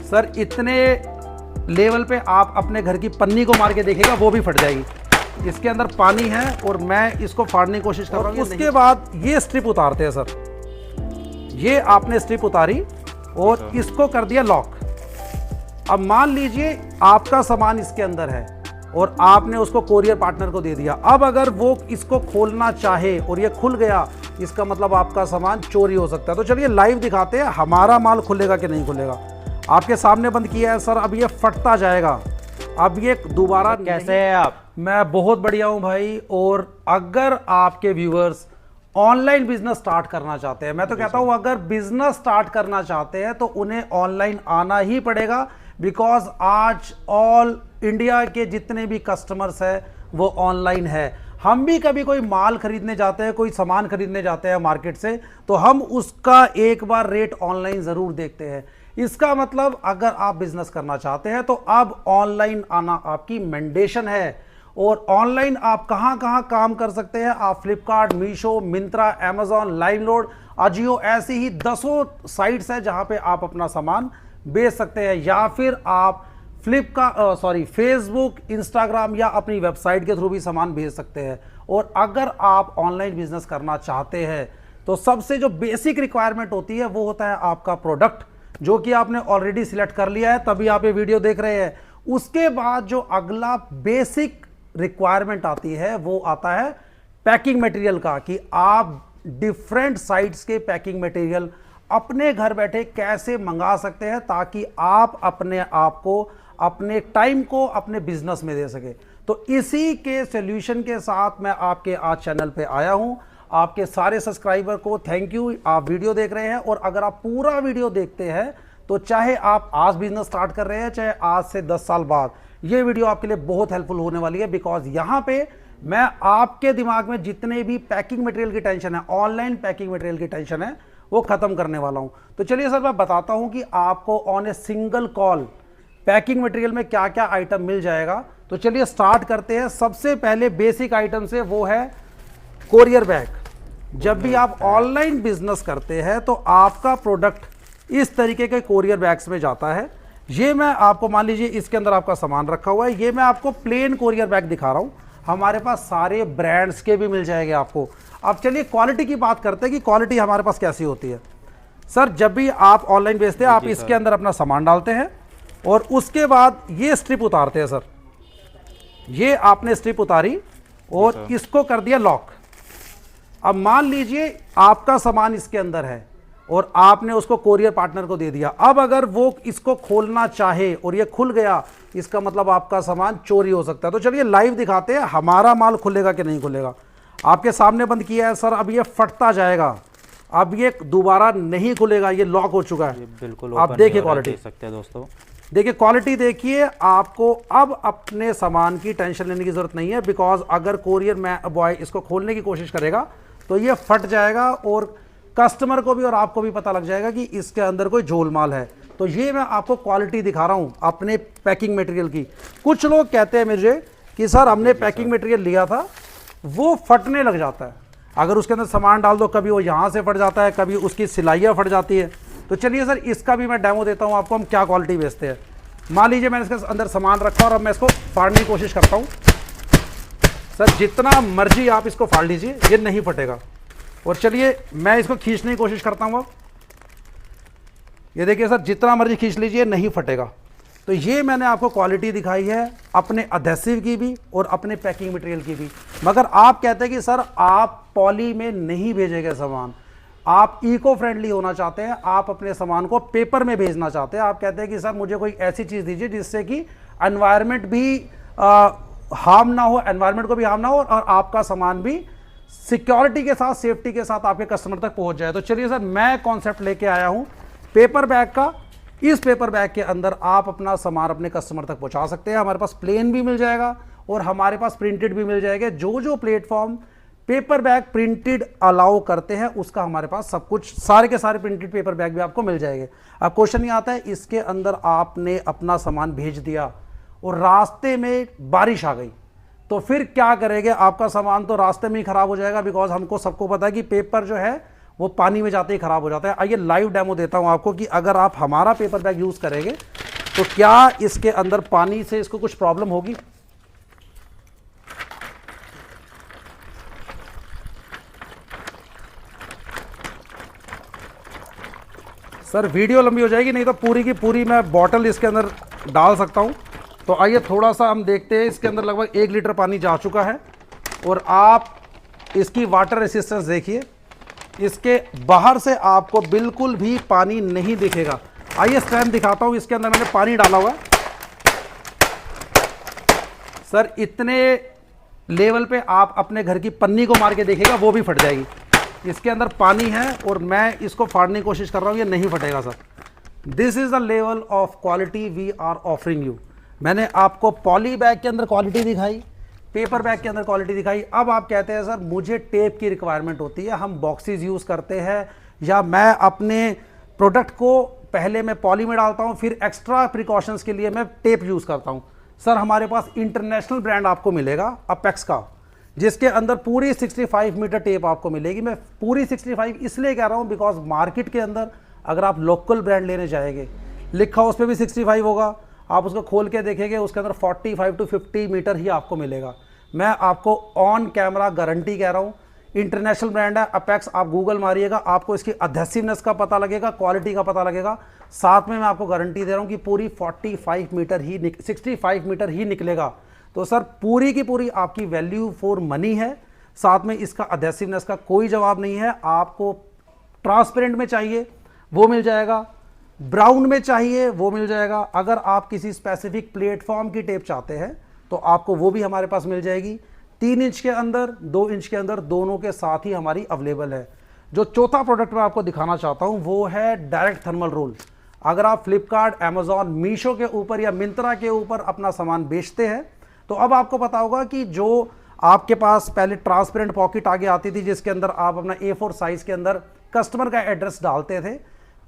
Sir इतने level पे आप अपने घर की पन्नी को मार के देखिएगा, वो भी फट जाएगी। इसके अंदर पानी है और मैं इसको फाड़ने की कोशिश कर रहा हूँ। उसके बाद ये स्ट्रिप उतारते हैं सर, ये आपने स्ट्रिप उतारी और इसको कर दिया लॉक। अब मान लीजिए आपका सामान इसके अंदर है और आपने उसको कोरियर पार्टनर को दे दिया। अब अगर वो इसको खोलना चाहे और ये खुल गया, इसका मतलब आपका सामान चोरी हो सकता है। तो चलिए लाइव दिखाते हैं हमारा माल खुलेगा कि नहीं खुलेगा। आपके सामने बंद किया है सर, अब ये फटता जाएगा। अब ये दोबारा कैसे हैं आप? मैं बहुत बढ़िया हूं भाई। और अगर आपके व्यूअर्स ऑनलाइन बिजनेस स्टार्ट करना चाहते हैं, मैं तो कहता हूं अगर बिजनेस स्टार्ट करना चाहते हैं तो उन्हें ऑनलाइन आना ही पड़ेगा। बिकॉज आज ऑल इंडिया के जितने भी कस्टमर्स हैं वो ऑनलाइन है। हम भी कभी कोई माल खरीदने जाते हैं, कोई सामान खरीदने जाते हैं मार्केट से, तो हम उसका एक बार रेट ऑनलाइन जरूर देखते हैं। इसका मतलब अगर आप बिजनेस करना चाहते हैं तो अब ऑनलाइन आना आपकी मैंडेशन है। और ऑनलाइन आप कहां कहां काम कर सकते हैं? आप फ्लिपकार्ट, मीशो, मिंत्रा, अमेजॉन, लाइवलोड, अजियो, ऐसी ही दसों साइट्स हैं जहां पे आप अपना सामान बेच सकते हैं। या फिर आप फेसबुक, इंस्टाग्राम या अपनी वेबसाइट के थ्रू भी सामान भेज सकते हैं। और अगर आप ऑनलाइन बिजनेस करना चाहते हैं तो सबसे जो बेसिक रिक्वायरमेंट होती है वो होता है आपका प्रोडक्ट, जो कि आपने ऑलरेडी सिलेक्ट कर लिया है, तभी आप ये वीडियो देख रहे हैं। उसके बाद जो अगला बेसिक रिक्वायरमेंट आती है वो आता है पैकिंग मटेरियल का, कि आप डिफरेंट साइट्स के पैकिंग मटेरियल अपने घर बैठे कैसे मंगा सकते हैं ताकि आप अपने आप को, अपने टाइम को अपने बिजनेस में दे सके। तो इसी के सॉल्यूशन के साथ मैं आपके आज चैनल पे आया हूं। आपके सारे सब्सक्राइबर को थैंक यू, आप वीडियो देख रहे हैं। और अगर आप पूरा वीडियो देखते हैं तो चाहे आप आज बिजनेस स्टार्ट कर रहे हैं, चाहे आज से 10 साल बाद, ये वीडियो आपके लिए बहुत हेल्पफुल होने वाली है। बिकॉज यहां पे मैं आपके दिमाग में जितने भी पैकिंग मटेरियल की टेंशन है, ऑनलाइन पैकिंग मटेरियल की टेंशन है, वो खत्म करने वाला हूं। तो चलिए सर मैं बताता हूं कि आपको on a single call packing material में क्या क्या आइटम मिल जाएगा। तो चलिए स्टार्ट करते हैं। सबसे पहले बेसिक आइटम से, वो है कोरियर बैग। जब भी आप ऑनलाइन बिजनेस करते हैं तो आपका प्रोडक्ट इस तरीके के कोरियर बैग्स में जाता है। ये मैं आपको, मान लीजिए इसके अंदर आपका सामान रखा हुआ है, ये मैं आपको प्लेन कोरियर बैग दिखा रहा हूं। हमारे पास सारे ब्रांड्स के भी मिल जाएंगे आपको। अब चलिए क्वालिटी की बात करते हैं कि क्वालिटी हमारे पास कैसी होती है। सर जब भी आप ऑनलाइन बेचते हैं, आप इसके अंदर अपना सामान डालते हैं और उसके बाद ये स्ट्रिप उतारते हैं। सर ये आपने स्ट्रिप उतारी और इसको कर दिया लॉक। अब मान लीजिए आपका सामान इसके अंदर है और आपने उसको कोरियर पार्टनर को दे दिया। अब अगर वो इसको खोलना चाहे और ये खुल गया, इसका मतलब आपका सामान चोरी हो सकता है। तो चलिए लाइव दिखाते हैं हमारा माल खुलेगा कि नहीं खुलेगा। आपके सामने बंद किया है सर, अब ये फटता जाएगा। अब ये दोबारा नहीं खुलेगा, ये लॉक हो चुका है। बिल्कुल आप देखिए क्वालिटी, देख सकते हैं दोस्तों, देखिए क्वालिटी देखिए। आपको अब अपने सामान की टेंशन लेने की जरूरत नहीं है। बिकॉज अगर कोरियर बॉय इसको खोलने की कोशिश करेगा तो ये फट जाएगा और कस्टमर को भी और आपको भी पता लग जाएगा कि इसके अंदर कोई झोलमाल है। तो ये मैं आपको क्वालिटी दिखा रहा हूं अपने पैकिंग मटेरियल की। कुछ लोग कहते हैं मुझे कि सर हमने पैकिंग मटेरियल लिया था, वो फटने लग जाता है। अगर उसके अंदर सामान डाल दो, कभी वो यहाँ से फट जाता है, कभी उसकी सिलाइयाँ फट जाती है। तो चलिए सर इसका भी मैं डेमो देता हूँ आपको, हम क्या क्वालिटी बेचते हैं। मान लीजिए मैंने इसके अंदर सामान रखा और अब मैं इसको फाड़ने की कोशिश करता हूँ। सर जितना मर्जी आप इसको फाड़ लीजिए, ये नहीं फटेगा। और चलिए मैं इसको खींचने की कोशिश करता हूँ। अब ये देखिए सर, जितना मर्जी खींच लीजिए नहीं फटेगा। तो ये मैंने आपको क्वालिटी दिखाई है अपने अधेसिव की भी और अपने पैकिंग मटेरियल की भी। मगर आप कहते हैं कि सर आप पॉली में नहीं भेजेंगे सामान, आप इको फ्रेंडली होना चाहते हैं, आप अपने सामान को पेपर में भेजना चाहते हैं। आप कहते हैं कि सर मुझे कोई ऐसी चीज़ दीजिए जिससे कि एनवायरनमेंट भी हार्म ना हो, एनवायरनमेंट को भी हार्म ना हो और आपका सामान भी सिक्योरिटी के साथ, सेफ्टी के साथ आपके कस्टमर तक पहुंच जाए। तो चलिए सर मैं कॉन्सेप्ट लेके आया हूं पेपर बैग का। इस पेपर बैग के अंदर आप अपना सामान अपने कस्टमर तक पहुंचा सकते हैं। हमारे पास प्लेन भी मिल जाएगा और हमारे पास प्रिंटेड भी मिल जाएगा। जो जो platform paper bag printed allow करते हैं उसका हमारे पास सब कुछ, सारे के सारे प्रिंटेड पेपर बैग भी आपको मिल जाएंगे। अब क्वेश्चन ये आता है, इसके अंदर आपने अपना सामान भेज दिया और रास्ते में बारिश आ गई तो फिर क्या करेंगे? आपका सामान तो रास्ते में ही खराब हो जाएगा। बिकॉज हमको सबको पता है कि पेपर जो है वो पानी में जाते ही खराब हो जाता है। आइए लाइव डेमो देता हूं आपको कि अगर आप हमारा पेपर बैग यूज करेंगे तो क्या इसके अंदर पानी से इसको कुछ प्रॉब्लम होगी? सर वीडियो लंबी हो जाएगी, नहीं तो पूरी की पूरी मैं बॉटल इसके अंदर डाल सकता हूं। तो आइए थोड़ा सा हम देखते हैं। इसके अंदर लगभग 1 लीटर पानी जा चुका है और आप इसकी वाटर रेसिस्टेंस देखिए। इसके बाहर से आपको बिल्कुल भी पानी नहीं दिखेगा। आइए स्ट्रेंथ दिखाता हूं। इसके अंदर मैंने पानी डाला हुआ है सर, इतने लेवल पे आप अपने घर की पन्नी को मार के देखिएगा, वो भी फट जाएगी। इसके अंदर पानी है और मैं इसको फाड़ने की कोशिश कर रहा हूं, ये नहीं फटेगा sir. This is the level of quality we are offering you. मैंने आपको पॉली बैग के अंदर क्वालिटी दिखाई, पेपर बैग के अंदर क्वालिटी दिखाई। अब आप कहते हैं सर मुझे टेप की रिक्वायरमेंट होती है, हम बॉक्सेस यूज़ करते हैं, या मैं अपने प्रोडक्ट को पहले मैं पॉली में डालता हूं, फिर एक्स्ट्रा प्रिकॉशंस के लिए मैं टेप यूज़ करता हूं। सर हमारे पास इंटरनेशनल ब्रांड आपको मिलेगा अपेक्स का, जिसके अंदर पूरी 65 मीटर टेप आपको मिलेगी। मैं पूरी 65 इसलिए कह रहा हूं बिकॉज मार्केट के अंदर अगर आप लोकल ब्रांड लेने जाएंगे, लिखा उस पर भी 65 होगा, आप उसको खोल के देखेंगे उसके अंदर 45 to 50 मीटर ही आपको मिलेगा। मैं आपको ऑन कैमरा गारंटी कह रहा हूँ, इंटरनेशनल ब्रांड है अपेक्स। आप गूगल मारिएगा, आपको इसकी अधेसिवनेस का पता लगेगा, क्वालिटी का पता लगेगा। साथ में मैं आपको गारंटी दे रहा हूँ कि पूरी 45 मीटर ही 65 मीटर ही निकलेगा। तो सर पूरी की पूरी आपकी वैल्यू फॉर मनी है। साथ में इसका अधेसिवनेस का कोई जवाब नहीं है। आपको ट्रांसपेरेंट में चाहिए वो मिल जाएगा, ब्राउन में चाहिए वो मिल जाएगा। अगर आप किसी स्पेसिफिक प्लेटफॉर्म की टेप चाहते हैं तो आपको वो भी हमारे पास मिल जाएगी। 3 इंच के अंदर, 2 इंच के अंदर, दोनों के साथ ही हमारी अवेलेबल है। जो चौथा प्रोडक्ट मैं आपको दिखाना चाहता हूं वो है डायरेक्ट थर्मल रोल। अगर आप फ्लिपकार्ट, अमेजॉन, मीशो के ऊपर या मिंत्रा के ऊपर अपना सामान बेचते हैं तो अब आपको पता होगा कि जो आपके पास पहले ट्रांसपेरेंट पॉकेट आगे आती थी जिसके अंदर आप अपना A4 साइज के अंदर कस्टमर का एड्रेस डालते थे,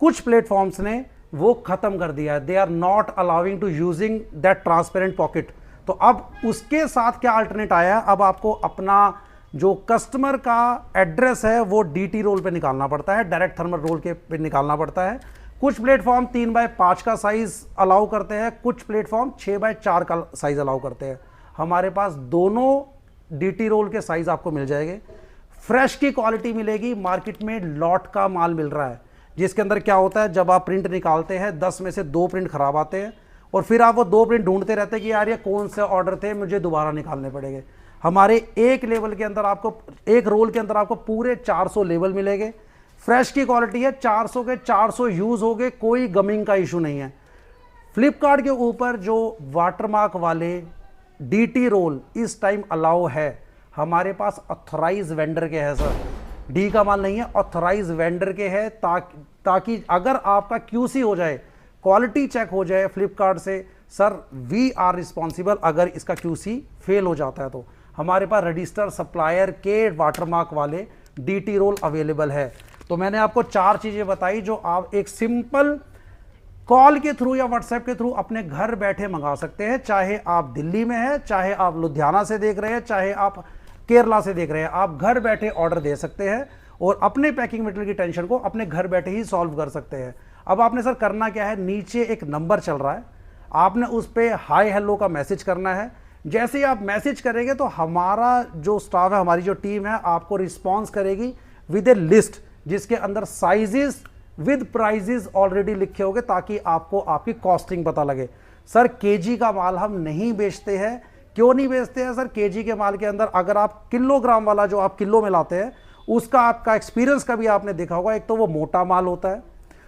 कुछ प्लेटफॉर्म्स ने वो खत्म कर दिया है। They are not allowing to using that transparent pocket. तो अब उसके साथ क्या अल्टरनेट आया है, अब आपको अपना जो कस्टमर का एड्रेस है वो DT रोल पे निकालना पड़ता है, डायरेक्ट थर्मल रोल के पे निकालना पड़ता है। कुछ प्लेटफॉर्म 3x5 का साइज अलाउ करते हैं, कुछ प्लेटफॉर्म 6x4 का साइज अलाउ करते हैं। हमारे पास दोनों DT रोल के साइज आपको मिल जाएंगे। फ्रेश की क्वालिटी मिलेगी। मार्केट में लॉट का माल मिल रहा है जिसके अंदर क्या होता है, जब आप प्रिंट निकालते हैं 10 में से 2 प्रिंट खराब आते हैं और फिर आप वो 2 प्रिंट ढूंढते रहते हैं कि यार ये कौन से ऑर्डर थे, मुझे दोबारा निकालने पड़ेंगे। हमारे एक लेवल के अंदर आपको, एक रोल के अंदर आपको पूरे 400 लेवल मिलेंगे। फ्रेश की क्वालिटी है, 400 के 400 यूज हो गए, कोई गमिंग का इशू नहीं है। फ्लिपकार्ट के ऊपर जो वाटरमार्क वाले DT रोल इस टाइम अलाउ है, हमारे पास ऑथराइज वेंडर के हैं सर। डी का माल नहीं है, ऑथराइज वेंडर के हैं, ताकि अगर आपका QC हो जाए, क्वालिटी चेक हो जाए फ्लिपकार्ट से, सर वी आर रिस्पॉन्सिबल। अगर इसका QC फेल हो जाता है तो हमारे पास रजिस्टर सप्लायर के वाटरमार्क वाले DT रोल अवेलेबल है। तो मैंने आपको 4 चीजें बताई जो आप एक सिंपल कॉल के थ्रू या व्हाट्सएप के थ्रू अपने घर बैठे मंगा सकते हैं। चाहे आप दिल्ली में हैं, चाहे आप लुधियाना से देख रहे हैं, चाहे आप केरला से देख रहे हैं, आप घर बैठे ऑर्डर दे सकते हैं और अपने पैकिंग मटेरियल की टेंशन को अपने घर बैठे ही सॉल्व कर सकते हैं। अब आपने सर करना क्या है, नीचे एक नंबर चल रहा है, आपने उस पर हाय हेलो का मैसेज करना है। जैसे ही आप मैसेज करेंगे तो हमारा जो स्टाफ है, हमारी जो टीम है, आपको रिस्पॉन्स करेगी विद ए लिस्ट जिसके अंदर साइजेस विद प्राइजेस ऑलरेडी लिखे होंगे, ताकि आपको आपकी कॉस्टिंग पता लगे। सर केजी का माल हम नहीं बेचते हैं। क्यों नहीं बेचते हैं सर? केजी के माल के अंदर अगर आप किलोग्राम वाला जो आप किलो में लाते हैं उसका आपका एक्सपीरियंस कभी आपने देखा होगा, एक तो वो मोटा माल होता है,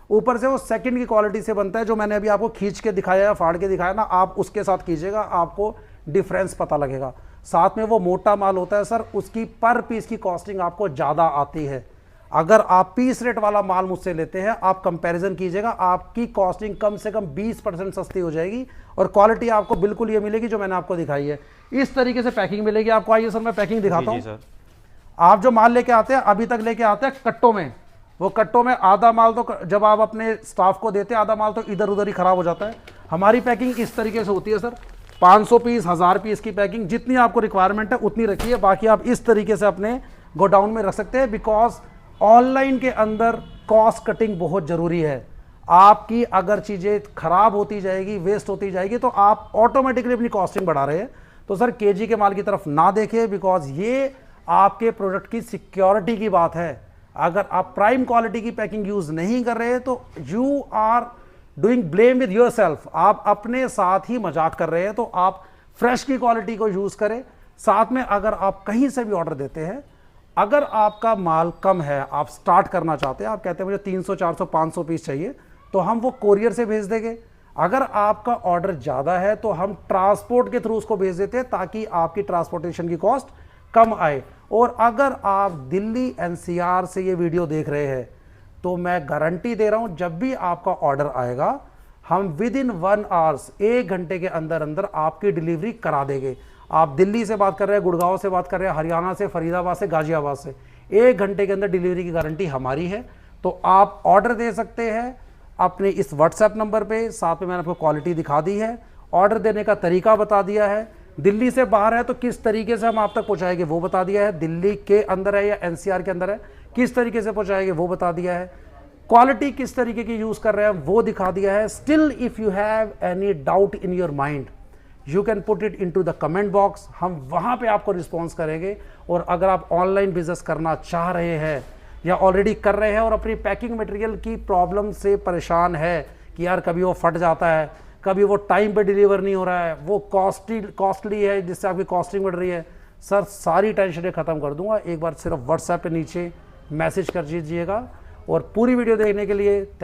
ऊपर से वो सेकंड की क्वालिटी से बनता है। जो मैंने अभी आपको खींच के दिखाया या फाड़ के दिखाया ना, आप उसके साथ कीजिएगा, आपको डिफरेंस पता लगेगा। साथ में वो मोटा माल होता है सर, उसकी पर पीस की कॉस्टिंग आपको ज़्यादा आती है। अगर आप पीस रेट वाला माल मुझसे लेते हैं, आप कंपैरिजन कीजिएगा, आपकी कॉस्टिंग कम से कम 20% सस्ती हो जाएगी और क्वालिटी आपको बिल्कुल ये मिलेगी जो मैंने आपको दिखाई है। इस तरीके से पैकिंग मिलेगी आपको। आइए सर मैं पैकिंग दिखाता हूँ। आप जो माल लेके आते हैं, अभी तक लेके आते हैं कट्टों में, वो कट्टों में आधा माल तो जब आप अपने स्टाफ को देते हैं, आधा माल तो इधर उधर ही खराब हो जाता है। हमारी पैकिंग इस तरीके से होती है सर, 500 पीस, 1000 पीस की पैकिंग, जितनी आपको रिक्वायरमेंट है उतनी रखिए, बाकी आप इस तरीके से अपने गोडाउन में रख सकते हैं। बिकॉज ऑनलाइन के अंदर कॉस्ट कटिंग बहुत जरूरी है। आपकी अगर चीज़ें खराब होती जाएगी, वेस्ट होती जाएगी, तो आप ऑटोमेटिकली अपनी कॉस्टिंग बढ़ा रहे हैं। तो सर केजी के माल की तरफ ना देखें, बिकॉज ये आपके प्रोडक्ट की सिक्योरिटी की बात है। अगर आप प्राइम क्वालिटी की पैकिंग यूज नहीं कर रहे तो you are doing blame with yourself, आप अपने साथ ही मजाक कर रहे हैं। तो आप फ्रेश की क्वालिटी को यूज करें। साथ में अगर आप कहीं से भी ऑर्डर देते हैं, अगर आपका माल कम है, आप स्टार्ट करना चाहते हैं, आप कहते हैं मुझे 300 400 500 पीस चाहिए, तो हम वो कोरियर से भेज देंगे। अगर आपका ऑर्डर ज़्यादा है तो हम ट्रांसपोर्ट के थ्रू उसको भेज देते हैं, ताकि आपकी ट्रांसपोर्टेशन की कॉस्ट कम आए। और अगर आप दिल्ली एनसीआर से ये वीडियो देख रहे हैं, तो मैं गारंटी दे रहा हूं, जब भी आपका ऑर्डर आएगा, हम विद इन 1 आवर्स, 1 घंटे के अंदर अंदर आपकी डिलीवरी करा देंगे। आप दिल्ली से बात कर रहे हैं, गुड़गांव से बात कर रहे हैं, हरियाणा से, फरीदाबाद से, गाजियाबाद से, 1 घंटे के अंदर डिलीवरी की गारंटी हमारी है। तो आप ऑर्डर दे सकते हैं अपने इस व्हाट्सएप नंबर पे। साथ में मैंने आपको क्वालिटी दिखा दी है, ऑर्डर देने का तरीका बता दिया है। दिल्ली से बाहर है तो किस तरीके से हम आप तक पहुंचाएंगे वो बता दिया है। दिल्ली के अंदर है या एनसीआर के अंदर है, किस तरीके से पहुंचाएंगे वो बता दिया है। क्वालिटी किस तरीके की यूज कर रहे हैं वो दिखा दिया है। Still if you have any doubt in your mind, you can put it into the comment box, हम वहां पे आपको रिस्पॉन्स करेंगे। और अगर आप ऑनलाइन बिजनेस करना चाह रहे हैं या ऑलरेडी कर रहे हैं और अपनी पैकिंग मटेरियल की प्रॉब्लम से परेशान है कि यार कभी वो फट जाता है, कभी वो टाइम पे डिलीवर नहीं हो रहा है, वो कॉस्टली है जिससे आपकी कॉस्टिंग बढ़ रही है, सर सारी टेंशनें ख़त्म कर दूंगा। एक बार सिर्फ व्हाट्सएप पे नीचे मैसेज कर दीजिएगा। और पूरी वीडियो देखने के लिए